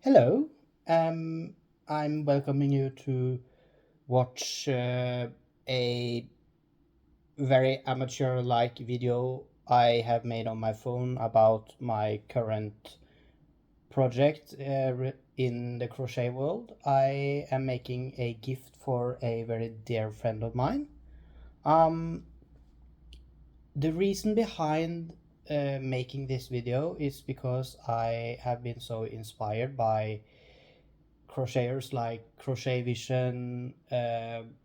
Hello, I'm welcoming you to watch a very amateur like video I have made on my phone about my current project in the crochet world. I am making a gift for a very dear friend of mine. Um, the reason behind making this video is because I have been so inspired by crocheters like Crochet Vision, TL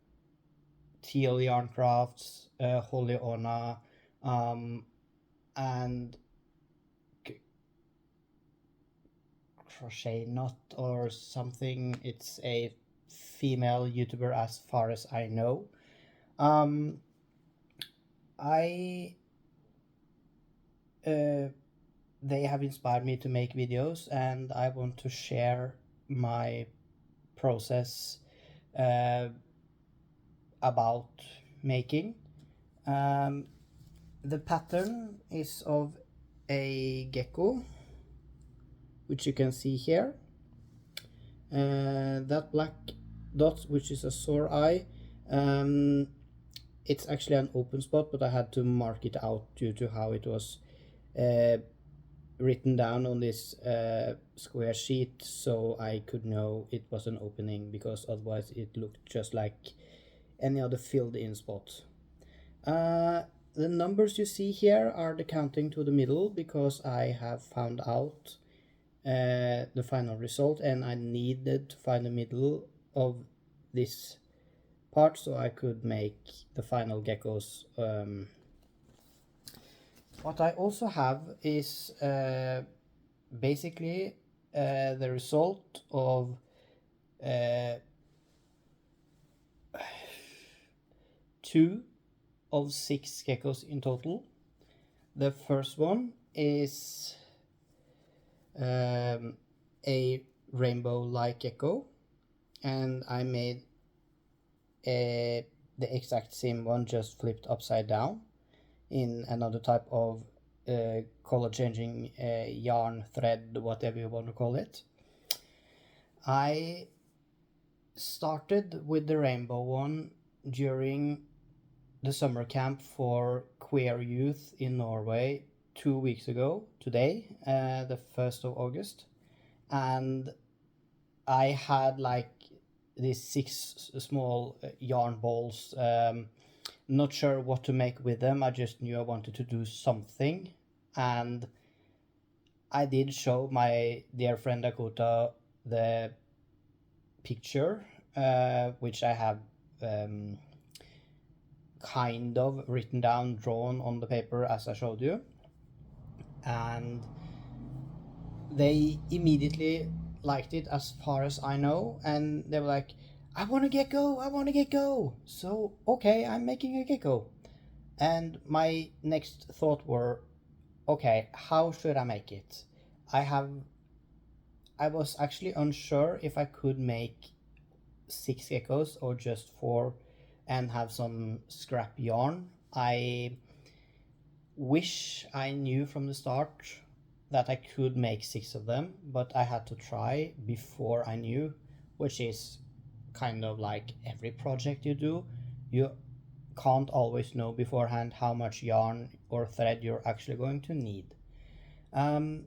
Yarn Crafts, Holy Ona, um, and Crochet Knot or something. It's a female YouTuber as far as I know. Um, I uh, they have inspired me to make videos, and I want to share my process uh, about making. Um, the pattern is of a gecko, which you can see here. That black dot, which is a sore eye, um, it's actually an open spot, but I had to mark it out due to how it was uh, written down on this square sheet, so I could know it was an opening, because otherwise it looked just like any other filled in spot. Uh, the numbers you see here are the counting to the middle, because I have found out the final result, and I needed to find the middle of this part so I could make the final geckos. What I also have is basically the result of uh, two of six geckos in total. The first one is a rainbow-like gecko, and I made the exact same one, just flipped upside down in another type of color changing yarn, thread, whatever you want to call it. I started with the rainbow one during the summer camp for queer youth in Norway 2 weeks ago today, the 1st of August, and I had like these six small yarn balls. Not sure what to make with them. I just knew I wanted to do something, and I did show my dear friend Dakota the picture, which I have kind of written down, drawn on the paper as I showed you, and they immediately liked it as far as I know, and they were like, I want a gecko, I want a gecko. So, okay, I'm making a gecko. And my next thought were, okay, how should I make it? I have I was actually unsure if I could make six geckos or just four and have some scrap yarn. I wish I knew from the start that I could make six of them, but I had to try before I knew, which is kind of like every project you do. You can't always know beforehand how much yarn or thread you're actually going to need. Um,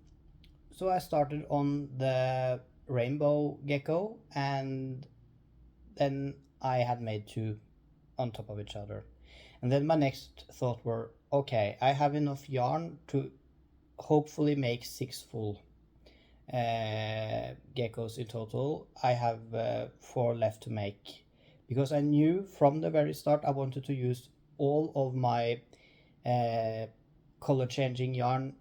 so I started on the rainbow gecko, and then I had made two on top of each other. And then my next thought were, okay, I have enough yarn to hopefully make six full geckos in total. I have four left to make, because I knew from the very start I wanted to use all of my color changing yarn.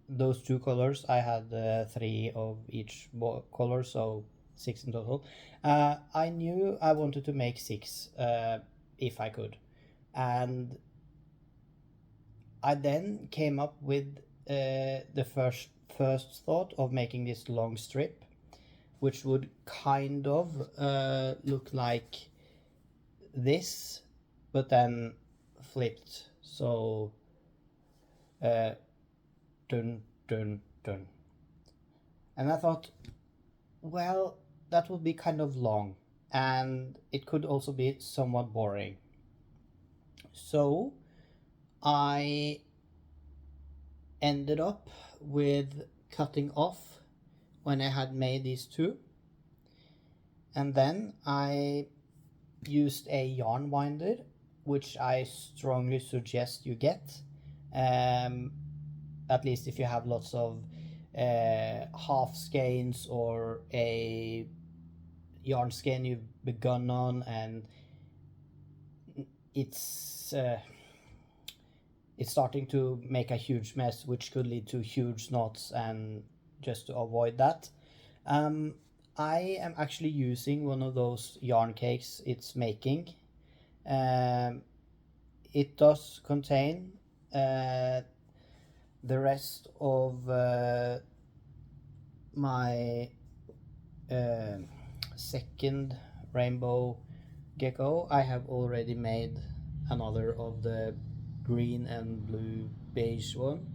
Those two colors, I had three of each color, so six in total. I knew I wanted to make six if I could, and I then came up with the first thought of making this long strip, which would kind of look like this, but then flipped. So uh, dun dun dun. And I thought, well, that would be kind of long, and it could also be somewhat boring. So I ended up with cutting off when I had made these two, and then I used a yarn winder, which I strongly suggest you get, um, at least if you have lots of half skeins or a yarn skein you've begun on, and it's it's starting to make a huge mess, which could lead to huge knots. And just to avoid that, um, I am actually using one of those yarn cakes it's making. Um, it does contain the rest of my uh, second rainbow gecko. I have already made another of the green and blue beige one.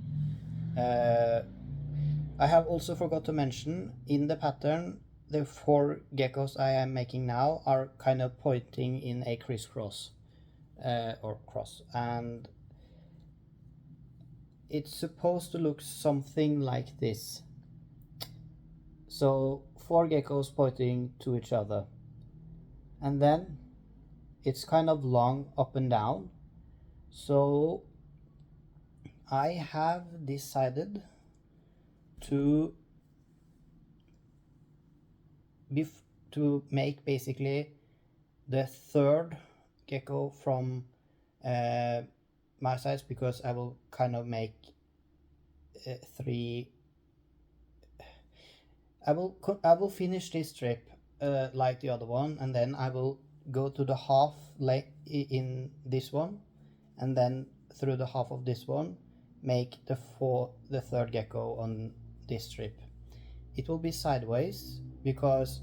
I have also forgot to mention in the pattern the 4 geckos I am making now are kind of pointing in a crisscross or cross, and it's supposed to look something like this. So 4 geckos pointing to each other, and then it's kind of long up and down. So I have decided to to make basically the third gecko from my size, because I will kind of make 3. I will finish this strip like the other one, and then I will go to the half in this one, and then through the half of this one make the third gecko on this strip. It will be sideways, because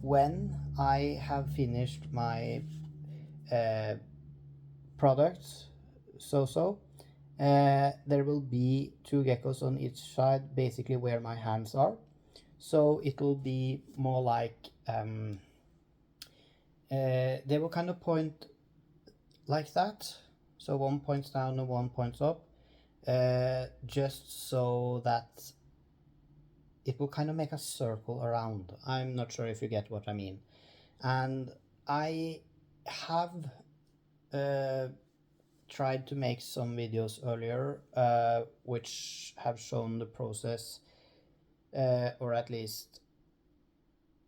when I have finished my products, there will be 2 geckos on each side, basically where my hands are. So it will be more like they will kind of point like that. So one points down and one points up, just so that it will kind of make a circle around. I'm not sure if you get what I mean. And I have tried to make some videos earlier which have shown the process, or at least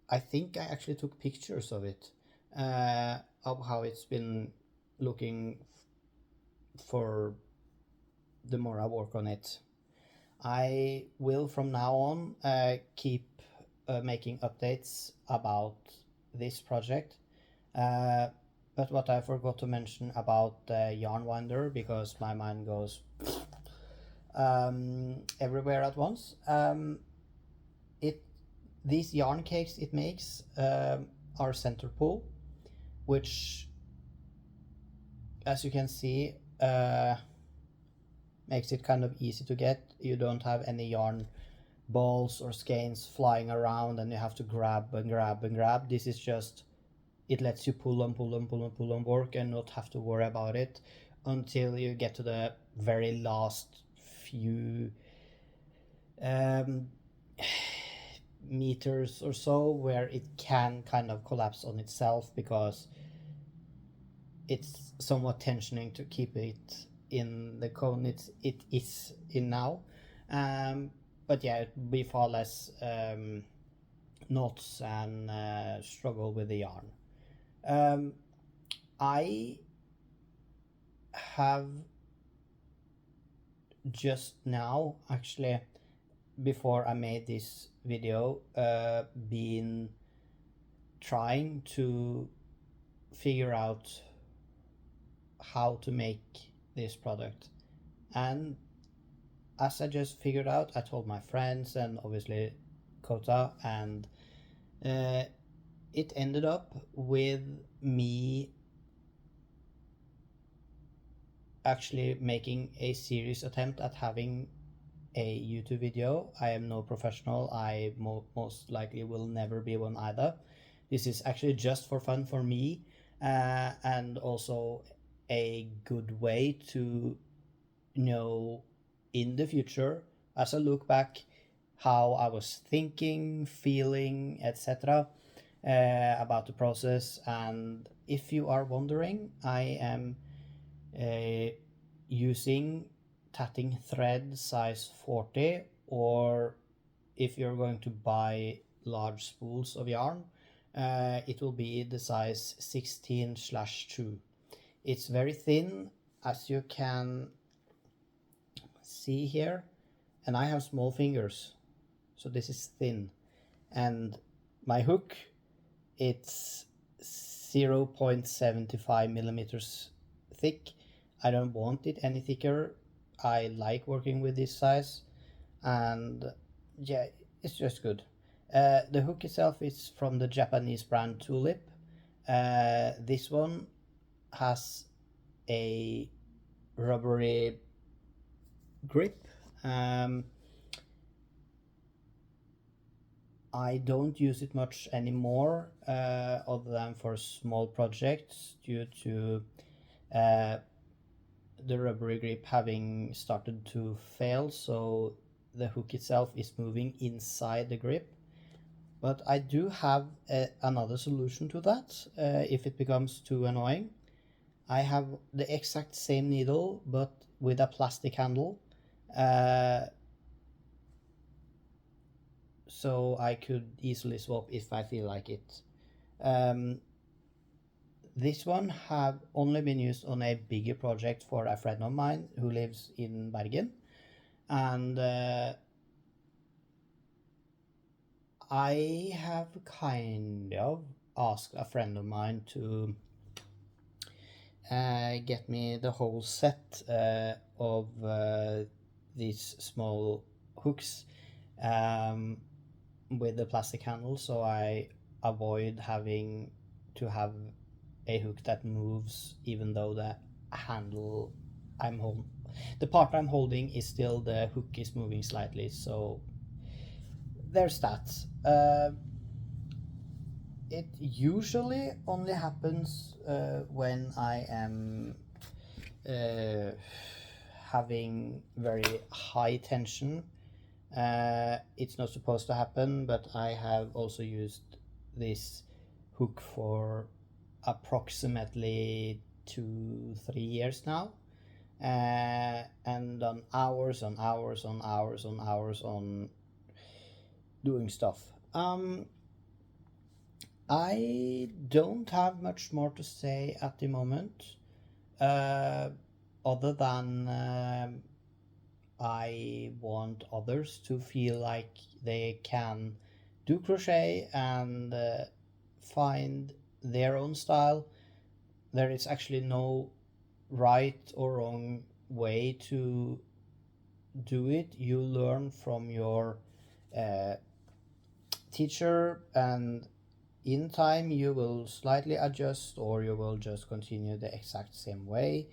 I think I actually took pictures of it, of how it's been looking for the more I work on it. I will from now on keep making updates about this project. But what I forgot to mention about the yarn winder, because my mind goes everywhere at once. These yarn cakes it makes are center pull, which, as you can see, makes it kind of easy to get. You don't have any yarn balls or skeins flying around and you have to grab and grab and grab. This is just, it lets you pull on work and not have to worry about it until you get to the very last few meters or so, where it can kind of collapse on itself, because it's somewhat tensioning to keep it in the cone it is in now. But yeah, it would be far less knots and struggle with the yarn. I have just now, actually, before I made this video, been trying to figure out how to make this product. And as I just figured out, I told my friends and obviously Kota, and it ended up with me actually making a serious attempt at having a YouTube video. I am no professional. I most likely will never be one either. This is actually just for fun for me, and also a good way to know in the future, as I look back, how I was thinking, feeling, etc. About the process. And if you are wondering, I am using tatting thread size 40, or if you're going to buy large spools of yarn, it will be the size 16/2. It's very thin, as you can see here, and I have small fingers, so this is thin. And my hook, it's 0.75 millimeters thick. I don't want it any thicker. I like working with this size, and yeah, it's just good. The hook itself is from the Japanese brand Tulip. This one has a rubbery grip. I don't use it much anymore, other than for small projects, due to the rubbery grip having started to fail, so the hook itself is moving inside the grip. But I do have another solution to that, if it becomes too annoying. I have the exact same needle, but with a plastic handle, so I could easily swap if I feel like it. This one have only been used on a bigger project for a friend of mine who lives in Bergen, and I have kind of asked a friend of mine to get me the whole set of these small hooks, with the plastic handle, so I avoid having to have a hook that moves, even though the handle the part I'm holding is still, the hook is moving slightly. So there's that. It usually only happens when I am having very high tension. It's not supposed to happen, but I have also used this hook for approximately 2-3 years now, and done hours on hours on hours on hours on doing stuff. I don't have much more to say at the moment, other than I want others to feel like they can do crochet and find their own style. There is actually no right or wrong way to do it. You learn from your teacher, and in time you will slightly adjust, or you will just continue the exact same way.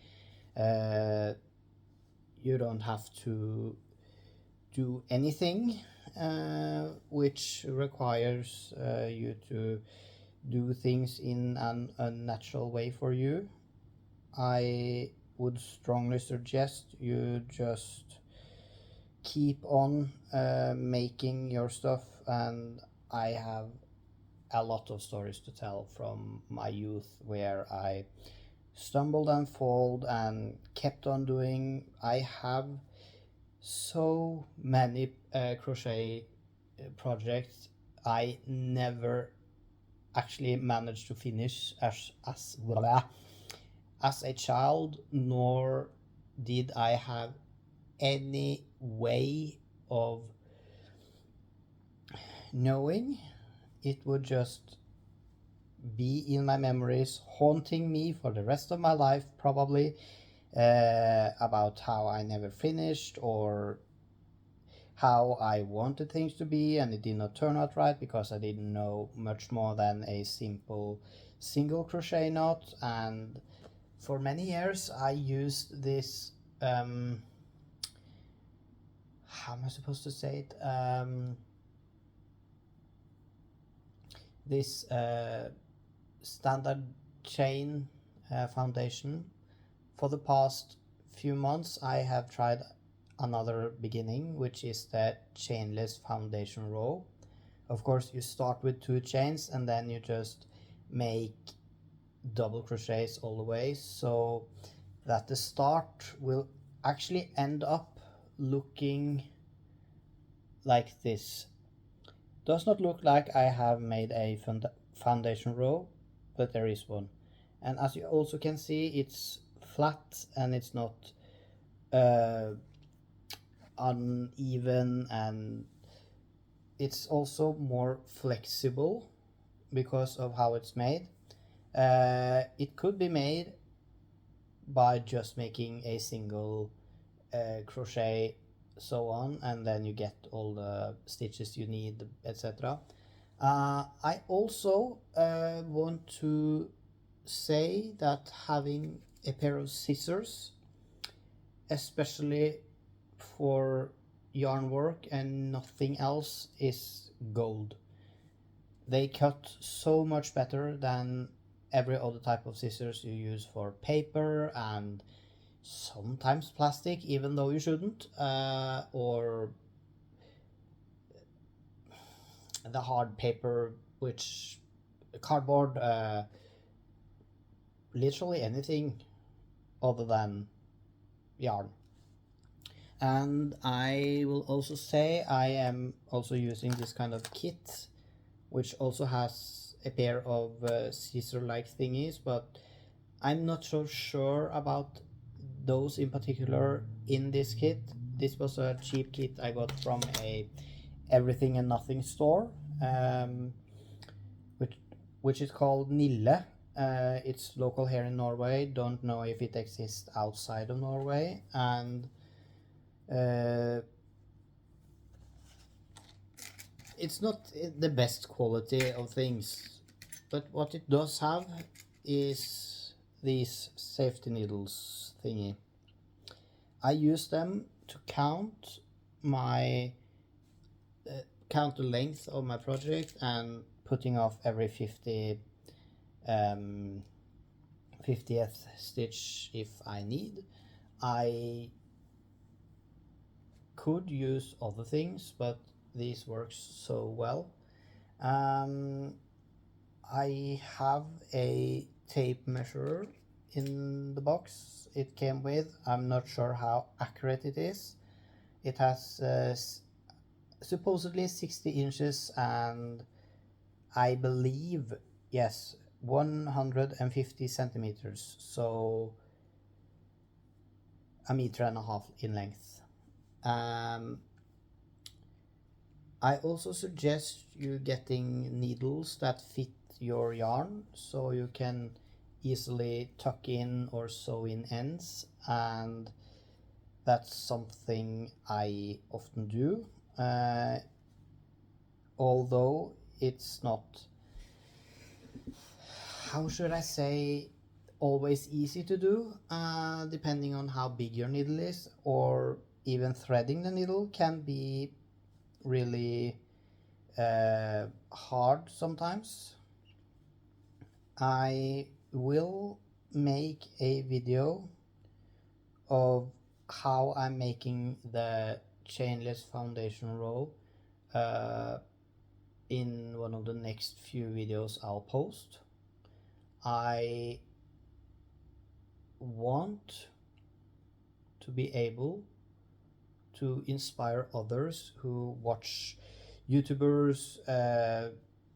You don't have to do anything which requires you to do things in an unnatural way for you. I would strongly suggest you just keep on making your stuff, and I have a lot of stories to tell from my youth where I stumbled and fall and kept on doing. I have so many crochet projects I never actually managed to finish as a child, nor did I have any way of knowing. It would just be in my memories, haunting me for the rest of my life, probably, about how I never finished, or how I wanted things to be and it did not turn out right because I didn't know much more than a simple single crochet knot. And for many years I used this how am I supposed to say it? This standard chain foundation. For the past few months, I have tried another beginning, which is the chainless foundation row. Of course, you start with 2 chains and then you just make double crochets all the way, so that the start will actually end up looking like this. Does not look like I have made a foundation row, but there is one. And as you also can see, it's flat and it's not uneven, and it's also more flexible because of how it's made. It could be made by just making a single crochet, so on, and then you get all the stitches you need, etc. I also want to say that having a pair of scissors, especially for yarn work and nothing else, is gold. They cut so much better than every other type of scissors you use for paper and sometimes plastic, even though you shouldn't, or the hard paper, which cardboard, literally anything other than yarn. And I will also say I am also using this kind of kit, which also has a pair of scissor-like thingies, but I'm not so sure about those in particular in this kit. This was a cheap kit I got from a everything and nothing store, which is called Nille. It's local here in Norway. Don't know if it exists outside of Norway, and it's not the best quality of things, but what it does have is these safety needles thingy. I use them to count the length of my project and putting off every 50th stitch if I need. I could use other things, but these works so well. I have a tape measure in the box it came with. I'm not sure how accurate it is. It has supposedly 60 inches and I believe, yes, 150 centimeters, so 1.5 meters in length. I also suggest you getting needles that fit your yarn, so you can easily tuck in or sew in ends, and that's something I often do, although it's not, how should I say, always easy to do, depending on how big your needle is, or even threading the needle can be really hard sometimes. I will make a video of how I'm making the chainless foundation row in one of the next few videos I'll post. I want to be able to inspire others who watch YouTubers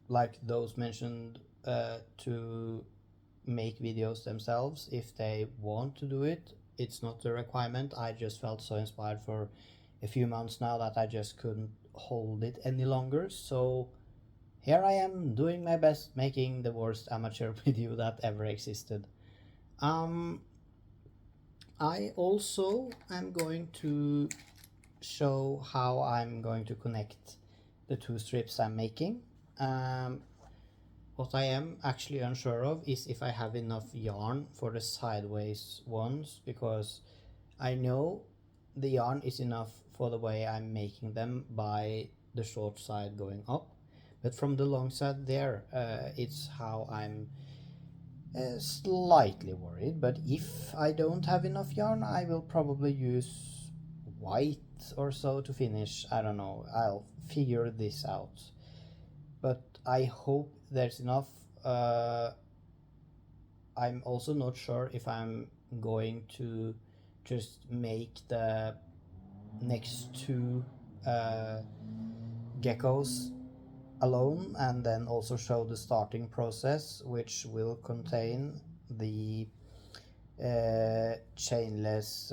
like those mentioned to make videos themselves if they want to do it. It's not a requirement. I just felt so inspired for a few months now that I just couldn't hold it any longer, so here I am doing my best, making the worst amateur video that ever existed. I also am going to show how I'm going to connect the 2 strips I'm making. What I am actually unsure of is if I have enough yarn for the sideways ones, because I know the yarn is enough for the way I'm making them by the short side going up, but from the long side there, it's how I'm slightly worried. But if I don't have enough yarn, I will probably use white or so to finish. I don't know, I'll figure this out, but I hope there's enough. I'm also not sure if I'm going to just make the next two geckos alone and then also show the starting process, which will contain the chainless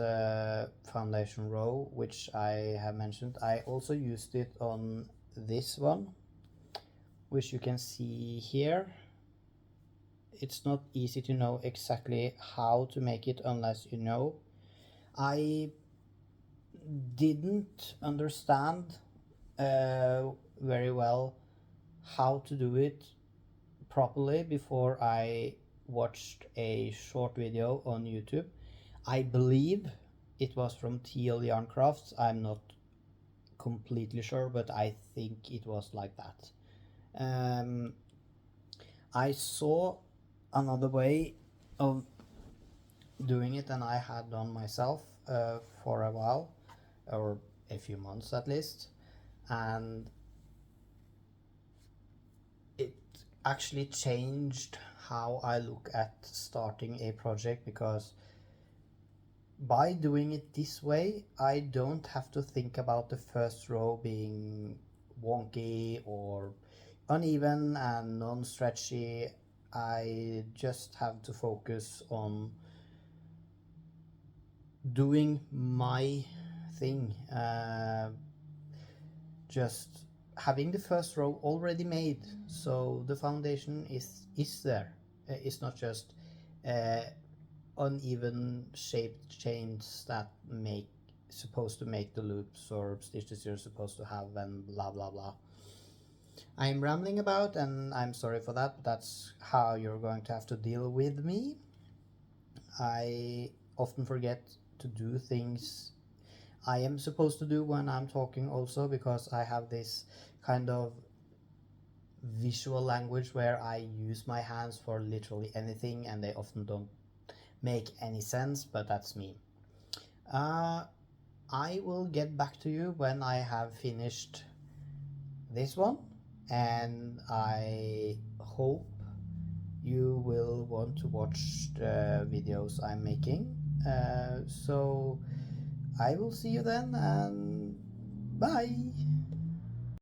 foundation row, which I have mentioned. I also used it on this one, which you can see here. It's not easy to know exactly how to make it unless you know. I didn't understand very well how to do it properly before I watched a short video on YouTube. I believe it was from TL Yarn Crafts. I'm not completely sure, but I think it was like that. I saw another way of doing it than I had done myself for a while, or a few months at least, and it actually changed how I look at starting a project, because by doing it this way I don't have to think about the first row being wonky or uneven and non-stretchy. I just have to focus on doing my thing, just having the first row already made, so the foundation is there. It's not just uneven shaped chains that supposed to make the loops or stitches you're supposed to have, and blah blah blah. I'm rambling about, and I'm sorry for that, but that's how you're going to have to deal with me. I often forget to do things I am supposed to do when I'm talking also, because I have this kind of visual language where I use my hands for literally anything and they often don't make any sense, but that's me. I will get back to you when I have finished this one, and I hope you will want to watch the videos I'm making. So I will see you then, and bye!